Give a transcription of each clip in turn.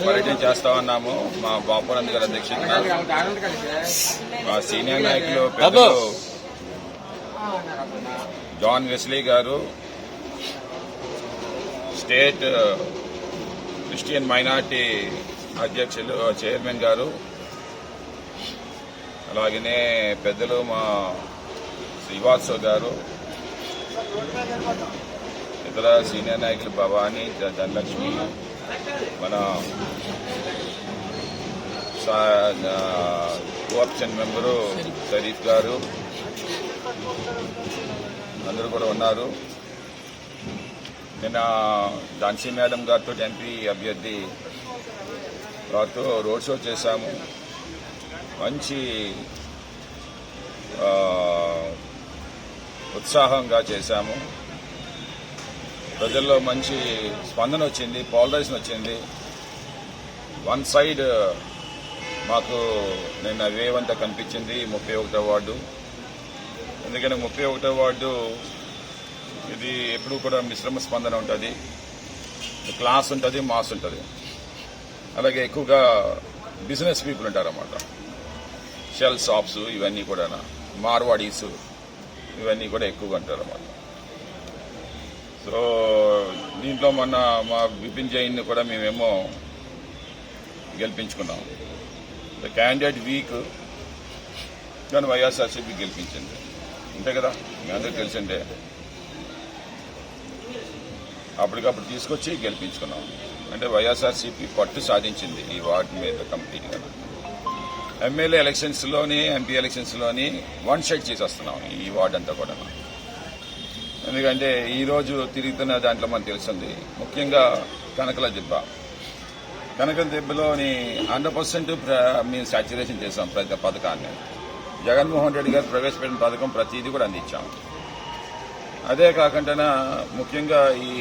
పర్యటన చేస్తా ఉన్నాము. మా బాపునంద్ గారి అధ్యక్షతన మా సీనియర్ నాయకులు పెద్దలు జాన్ వెస్లీ గారు, స్టేట్ క్రిస్టియన్ మైనార్టీ అధ్యక్షులు చైర్మన్ గారు, అలాగనే పెద్దలు మా శ్రీవాత్సవ్ గారు, ఇతర సీనియర్ నాయకులు భవానీ, ధనలక్ష్మి, మన కోఆప్షన్ మెంబరు షరీఫ్ గారు అందరూ కూడా ఉన్నారు. నిన్న ఝాన్సీ మేడం గారితో ఎంపీ అభ్యర్థి వారితో రోడ్ షో చేశాము. మంచి ఉత్సాహంగా చేశాము. ప్రజల్లో మంచి స్పందన వచ్చింది, పోలరైజేషన్ వచ్చింది. వన్ సైడ్ మాకు నిన్న వేవంతా కనిపించింది 31వ వార్డు. ఎందుకంటే 31వ వార్డు ఇది ఎప్పుడూ కూడా మిశ్రమ స్పందన ఉంటుంది. క్లాస్ ఉంటుంది, మాస్ ఉంటుంది. అలాగే ఎక్కువగా బిజినెస్ పీపుల్ ఉంటారన్నమాట. షెల్ షాప్స్ ఇవన్నీ కూడా, మార్వాడీస్ ఇవన్నీ కూడా ఎక్కువగా ఉంటారు అన్నమాట. సో దీంట్లో మొన్న మా విపిన్ జైన్ కూడా మేమేమో గెలిపించుకున్నాం. క్యాండిడేట్ వీక్ కానీ వైఎస్ఆర్సీపీ గెలిపించింది, అంతే కదా, మీ అందరికీ తెలిసిందే. అప్పటికప్పుడు తీసుకొచ్చి గెలిపించుకున్నాం. అంటే వైఎస్ఆర్సీపీ పట్టు సాధించింది ఈ వార్డు మీద కంప్లీట్గా. ఎమ్మెల్యే ఎలక్షన్స్లోని, ఎంపీ ఎలక్షన్స్లోని వన్ షైడ్ చేసేస్తున్నాం ఈ వార్డు అంతా కూడా. ఎందుకంటే ఈరోజు తిరుగుతున్న దాంట్లో మనకు తెలిసింది, ముఖ్యంగా కనకల దిబ్బలోని 100% మేము సాచ్యురేషన్ చేశాం ప్రతి పథకాన్ని. జగన్మోహన్ రెడ్డి గారు ప్రవేశపెట్టిన పథకం ప్రతిదీ కూడా అందించాం. అదే కాకుండా ముఖ్యంగా ఈ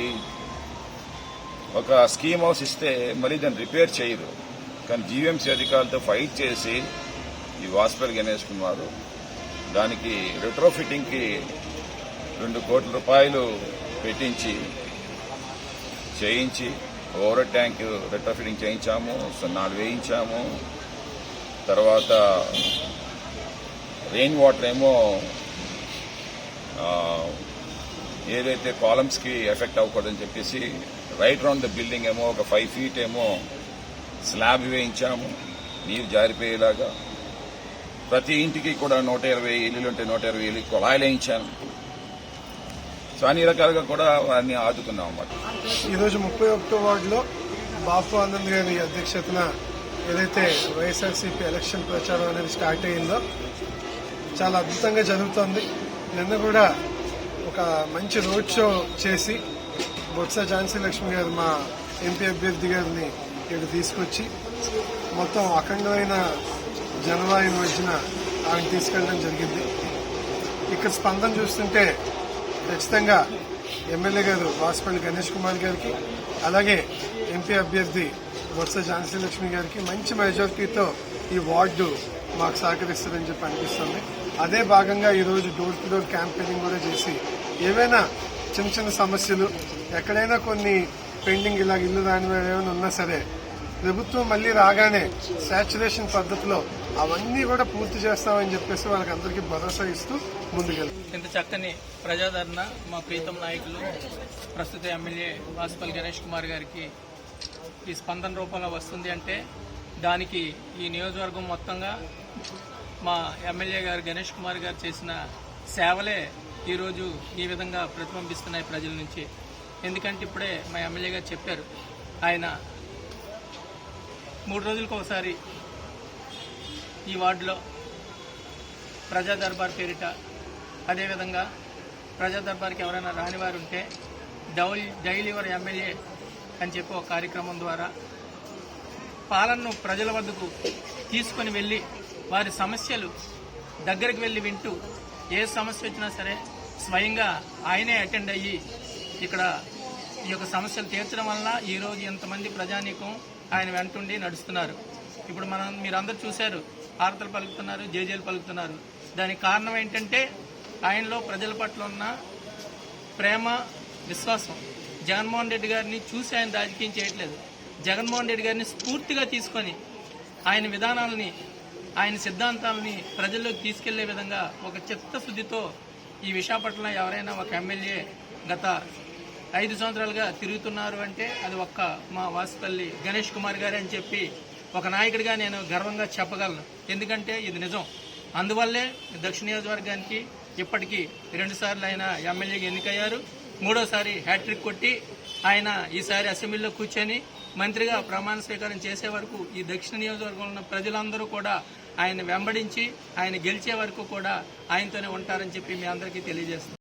ఒక స్కీమ్ హౌస్ ఇస్తే మళ్ళీ దాన్ని రిపేర్ చేయరు, కానీ జీవీఎంసీ అధికారులతో ఫైట్ చేసి ఈ వాస్పల్ గణేష్ కుమార్ దానికి రెట్రోఫిట్టింగ్కి 2 కోట్ల రూపాయలు పెట్టించి చేయించి ఓవర్ ట్యాంక్ రెట్రోఫిట్టింగ్ చేయించాము, సున్నాలు వేయించాము. తర్వాత రెయిన్ వాటర్ ఏమో ఏదైతే కాలమ్స్కి ఎఫెక్ట్ అవ్వకూడదని చెప్పేసి రైట్ రౌండ్ ద బిల్డింగ్ ఏమో ఒక 5 feet ఏమో స్లాబ్ వేయించాము, నీరు జారిపోయేలాగా. ప్రతి ఇంటికి కూడా 120 ఇల్లులు ఉంటే 120 ఇల్లు కుళాయిలు వేయించాను. సో అన్ని రకాలుగా కూడా వారిని ఆదుకున్నాం అన్నమాట. ఈరోజు 31వ వార్డులో బాపు ఆనంద్ గారి అధ్యక్షతన ఏదైతే వైఎస్ఆర్సీపీ ఎలక్షన్ ప్రచారం అనేది స్టార్ట్ అయ్యిందో చాలా అద్భుతంగా జరుగుతోంది. నిన్న కూడా ఒక మంచి రోడ్ షో చేసి బొత్స ఝాన్సీ లక్ష్మి గారు మా ఎంపీ అభ్యర్థి గారిని ఇక్కడ తీసుకొచ్చి మొత్తం అఖండమైన జనవాయు మధ్యన ఆమె తీసుకెళ్లడం జరిగింది. ఇక్కడ స్పందన చూస్తుంటే ఖచ్చితంగా ఎమ్మెల్యే గారు వాసుపల్లి గణేష్ కుమార్ గారికి, అలాగే ఎంపీ అభ్యర్థి బొత్స ఝాన్సీ లక్ష్మి గారికి మంచి మెజారిటీతో ఈ వార్డు మాకు సహకరిస్తుందని చెప్పి అనిపిస్తుంది. అదే భాగంగా ఈరోజు డోర్ టు డోర్ క్యాంపెయినింగ్ కూడా చేసి ఏవైనా చిన్న చిన్న సమస్యలు ఎక్కడైనా కొన్ని పెండింగ్ ఇలా ఇల్లు రాని ఏమైనా ఉన్నా సరే ప్రభుత్వం మళ్లీ రాగానే సాచ్యురేషన్ పద్ధతిలో అవన్నీ కూడా పూర్తి చేస్తామని చెప్పేసి వాళ్ళకి అందరికీ భరోసా ఇస్తూ ముందుకెళ్తాం. ఇంత చక్కని ప్రజాదరణ మా ప్రీతం నాయకులు ప్రస్తుత ఎమ్మెల్యే వాసుపల్లి గణేష్ కుమార్ గారికి ఈ స్పందన రూపంలో వస్తుంది అంటే దానికి ఈ నియోజకవర్గం మొత్తంగా మా ఎమ్మెల్యే గారు గణేష్ కుమార్ గారు చేసిన సేవలే ఈరోజు ఈ విధంగా ప్రతిబింబిస్తున్నాయి ప్రజల నుంచి. ఎందుకంటే ఇప్పుడే మా ఎమ్మెల్యే గారు చెప్పారు, ఆయన 3 రోజులకు ఒకసారి ఈ వార్డులో ప్రజా దర్బార్ పేరిట, అదేవిధంగా ప్రజా దర్బార్కి ఎవరైనా రానివారు ఉంటే డైలీ యువర్ ఎమ్మెల్యే అని చెప్పి ఒక కార్యక్రమం ద్వారా పాలనను ప్రజల వద్దకు తీసుకొని వెళ్ళి వారి సమస్యలు దగ్గరికి వెళ్ళి వింటూ ఏ సమస్య వచ్చినా సరే స్వయంగా ఆయనే అటెండ్ అయ్యి ఇక్కడ ఈ యొక్క సమస్యలు తీర్చడం వల్ల ఈరోజు ఎంతమంది ప్రజానీకం ఆయన వెంటుండి నడుస్తున్నారు. ఇప్పుడు మీరందరూ చూశారు, హారతలు పలుకుతున్నారు, జేజేలు పలుకుతున్నారు. దానికి కారణం ఏంటంటే ఆయనలో ప్రజల పట్ల ఉన్న ప్రేమ, విశ్వాసం. జగన్మోహన్ రెడ్డి గారిని చూసి ఆయన రాజకీయం చేయట్లేదు, జగన్మోహన్ రెడ్డి గారిని స్ఫూర్తిగా తీసుకొని ఆయన విధానాలని ఆయన సిద్ధాంతాలని ప్రజల్లోకి తీసుకెళ్లే విధంగా ఒక చిత్తశుద్ధితో ఈ విశాఖపట్నంలో ఎవరైనా ఒక ఎమ్మెల్యే గత 5 సంవత్సరాలుగా తిరుగుతున్నారు అంటే అది ఒక్క మా వాసుపల్లి గణేష్ కుమార్ గారే అని చెప్పి ఒక నాయకుడిగా నేను గర్వంగా చెప్పగలను. ఎందుకంటే ఇది నిజం. అందువల్లే దక్షిణ నియోజకవర్గానికి ఇప్పటికీ 2 సార్లు ఆయన ఎమ్మెల్యేగా ఎన్నికయ్యారు. 3వసారి హ్యాట్రిక్ కొట్టి ఆయన ఈసారి అసెంబ్లీలో కూర్చొని మంత్రిగా ప్రమాణ స్వీకారం చేసే వరకు ఈ దక్షిణ నియోజకవర్గంలో ఉన్న ప్రజలందరూ కూడా ఆయన వెంబడించి ఆయన గెలిచే వరకు కూడా ఆయనతోనే ఉంటారని చెప్పి మీ అందరికీ తెలియజేస్తున్నాను.